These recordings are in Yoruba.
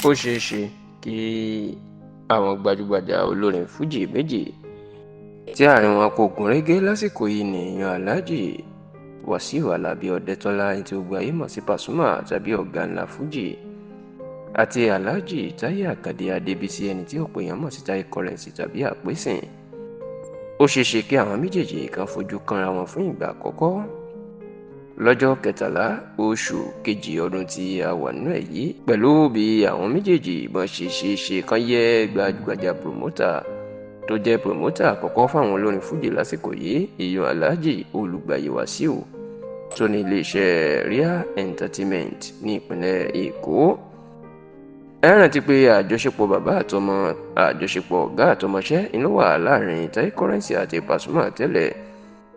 ó ṣeé ṣe kí àwọn gbajúgbajà olórin fújì méjì tí àárín wọn kò gún régé lásìkò yìí ní èèyàn Alhaji Wasiu Alabi Ọdẹ́tọ́lá tí gbogbo ayé mọ̀ sí Pasuma tàbí ọ̀gá ńlá fújì àti Alhaji Táyé Àkàndé Adébísí ẹni tí ọ̀pọ̀ èèyàn mọ̀ sí Táyé Currency tàbí Àpésìn. Ó ṣeé ṣe kí àwọn méjèèjì kan fojú kanra wọn fún ìgbà àkọ́kọ́ lọ́jọ́ 13 oṣù kejì ọdún tí a wà nínú ẹ̀ yìí, pẹ̀lú bí àwọn méjèèjì ìbọn ṣe kan yẹ gbajúgbajà promota tó jẹ́ promota àkọ́kọ́ fáwọn olórin fújì lásìkò yìí, ìyẹn Alhaji Olùgbàyè Wasiu tó ní iléeṣẹ́ Ria Entertainment ní ìpínlẹ̀ Èkó. Ẹ rántí pé àjọṣepọ̀ bàbá àtọmọ, àjọṣepọ̀ ọ̀gá àtọmọṣẹ́ inú wà láàrin Táyé Currency àti Pasuma tẹ́lẹ̀,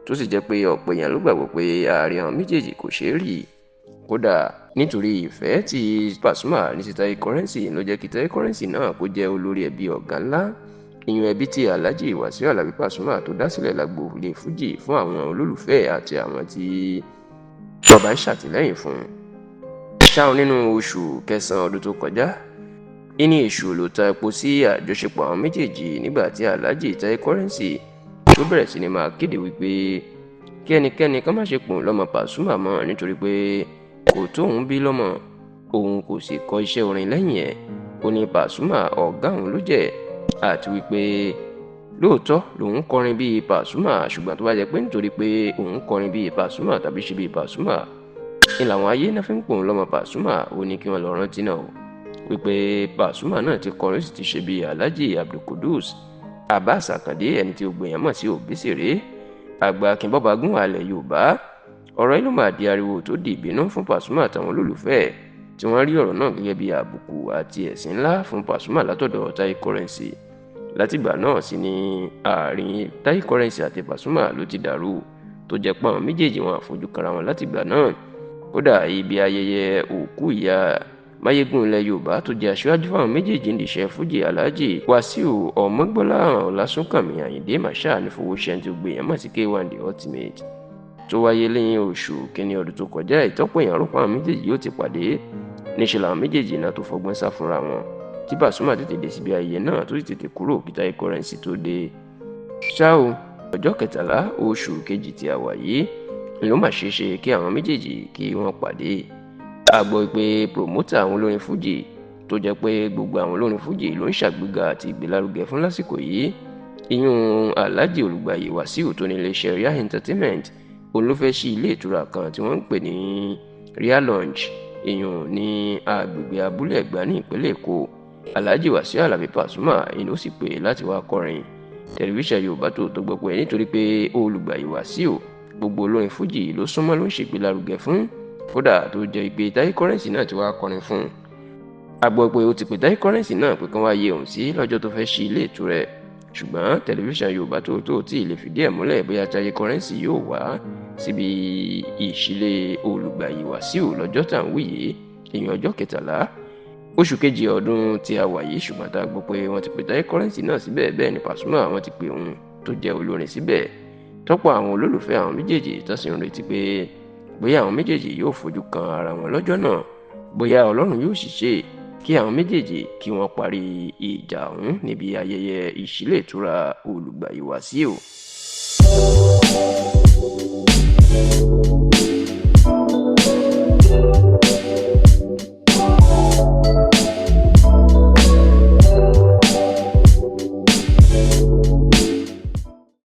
tó sì jẹ́ pé ọ̀pọ̀ èèyàn ló gbàgbọ́ pé àárín àwọn méjèèjì kò ṣeé rí. Kódà nítorí ìfẹ́ tí Pasuma ní sí Táyé Currency ló jẹ́ kí Táyé Currency náà kó jẹ́ olórí ẹbí ọ̀gá ńlá, ìyẹn ẹbí tí Alhaji Wasiu Alabi Pasuma tó dá sílẹ̀ lágbo ilé fújì fún àwọn olólùfẹ́ àti àwọn tí wọ́n bá ń ṣàtìlẹ́yìn fún. Ṣáà nínú oṣù kẹsàn-án ọdún tó kọjá, ìní èṣù ló ta epo sí àjọṣepọ̀ àwọn méjèèjì nígbà tí Alhaji Táyé Currency tó bẹ̀rẹ̀ sí ni máa kéde wípé kí ẹnikẹ́ni ká má ṣe pòun lọ́mọ Pasuma mọ́ nítorí pé kò tó òun bí lọ́mọ, òun kò sì kọ́ iṣẹ́ orin lẹ́yìn ẹ̀. Ó ní Pasuma ọ̀gá òun ló jẹ́, àti wípé lóòótọ́ lòun kọrin bíi Pasuma, ṣùgbọ́n tó bá jẹ́ pé nítorí pé òun kọrin bíi Pasuma tàbí ṣe bíi Pasuma ni làwọn ayé náà fi ń pòun lọ́mọ Pasuma, ó ní kí wọ́n lọ rántí náà wípé Pasuma náà ti kọrin sì ti ṣe bíi Alhaji Abdulqudus Abbas Akande ẹni tí gbogbo èèyàn mọ̀ sí Òbísèré, àgbà akínbọ́bagún alẹ̀ Yorùbá. Ọ̀rọ̀ yìí ló máa di ariwo tó di ìbínú fún Pasuma àtàwọn olólùfẹ́ tí wọ́n rí ọ̀rọ̀ náà gẹ́gẹ́ bí àbùkù àti ẹ̀sín ńlá fún Pasuma látọ̀dọ̀ Táyé Currency. Látìgbà náà sì ni àárín Táyé Currency àti Pasuma ló ti dàrú, tó jẹ́ pé àwọn méjèèjì wọn àfojú kanra wọn látìgbà náà. Kódà ibi ayẹyẹ òkú ìyá Máyégún ilẹ̀ Yorùbá tó jẹ́ aṣáájú fáwọn méjèèjì níṣẹ́ fújì Alhaji Wasiu Ọmọgbọ́láhàn Ọlásùnkànmí Àyìndé Marshal ní Fowóṣẹ́ tí gbogbo èèyàn mọ̀ sí K1 The Ultimate tó wáyé lẹ́yìn oṣù kínní ọdún tó kọjá. Ìtọ́pọ̀ èèyàn rò pé àwọn méjèèjì yóò ti pàdé, níṣẹ́ làwọn méjèèjì náà tó fọgbọ́n sá fúnra wọn tí Pasuma tètè dé síbi ayẹyẹ náà tó sì tètè kúrò kí Táyé Currency tó dé. Ṣá o, ọjọ́ 13 oṣù kejì tí a wà yìí ló mà ṣeé ṣe kí àwọn méjèèjì kí wọ́n pàdé. A gbọ́ pé promota àwọn olórin fújì tó jẹ́ pé gbogbo àwọn olórin fújì ló ń ṣàgbéga àti ìgbélárugẹ fún lásìkò yìí, ìyún Alhaji Olùgbàyè Wasiu tó ní iléeṣẹ́ Ria Entertainment, òun ló fẹ́ ṣí ilé ìtura kan tí wọ́n ń pè ní Ria Lounge, ìyún ní agbègbè Abúlé Ẹ̀gbá ní ìpínlẹ̀ Èkó. Alhaji Wasiu Alabi Pasuma inú sì pé láti wá kọrin. Tẹlifíṣàn Yorùbá tó gbọ́ pé nítorí pé Olùgbàyè Wasiu gbogbo olórin fújì ló súnmọ́ ló ń ṣègbélárugẹ fún, kódà tó jẹ́ pé Táyé Currency náà ti wá kọrin fún un. A gbọ́ pé ó ti pè Táyé Currency náà pé kán wá yẹ òun sí lọ́jọ́ tó fẹ́ ṣí ilé ìtura ẹ̀, ṣùgbọ́n tẹlifíṣàn Yorùbá tó tí ì lè fìdí ẹ̀ múlẹ̀ bóyá Táyé Currency yóò wá síbi ìṣílé Olùgbàyè Wasiu lọ́jọ́ tá à ń wí yìí, ìyẹn ọjọ́ 13 oṣù kejì ọdún tí a wà yìí. Ṣùgbọ́n tá a gbọ́ pé wọ́n ti pè Táyé Currency náà síbẹ̀, bẹ́ẹ̀ ni Pasuma wọ́n ti pè òun tó jẹ́ olórin síbẹ̀. Tọ́pọ̀ àwọn olólùfẹ́ àwọn méjèèjì tó sì ń retí pé bóyá àwọn méjèèjì yóò fojú kan ara wọn lọ́jọ́ náà, bóyá Ọlọ́run yóò sì ṣe kí àwọn méjèèjì kí wọ́n parí ìjà ọ̀hún níbi ayẹyẹ ìṣílé ìtura Olùgbàyè Wasiu.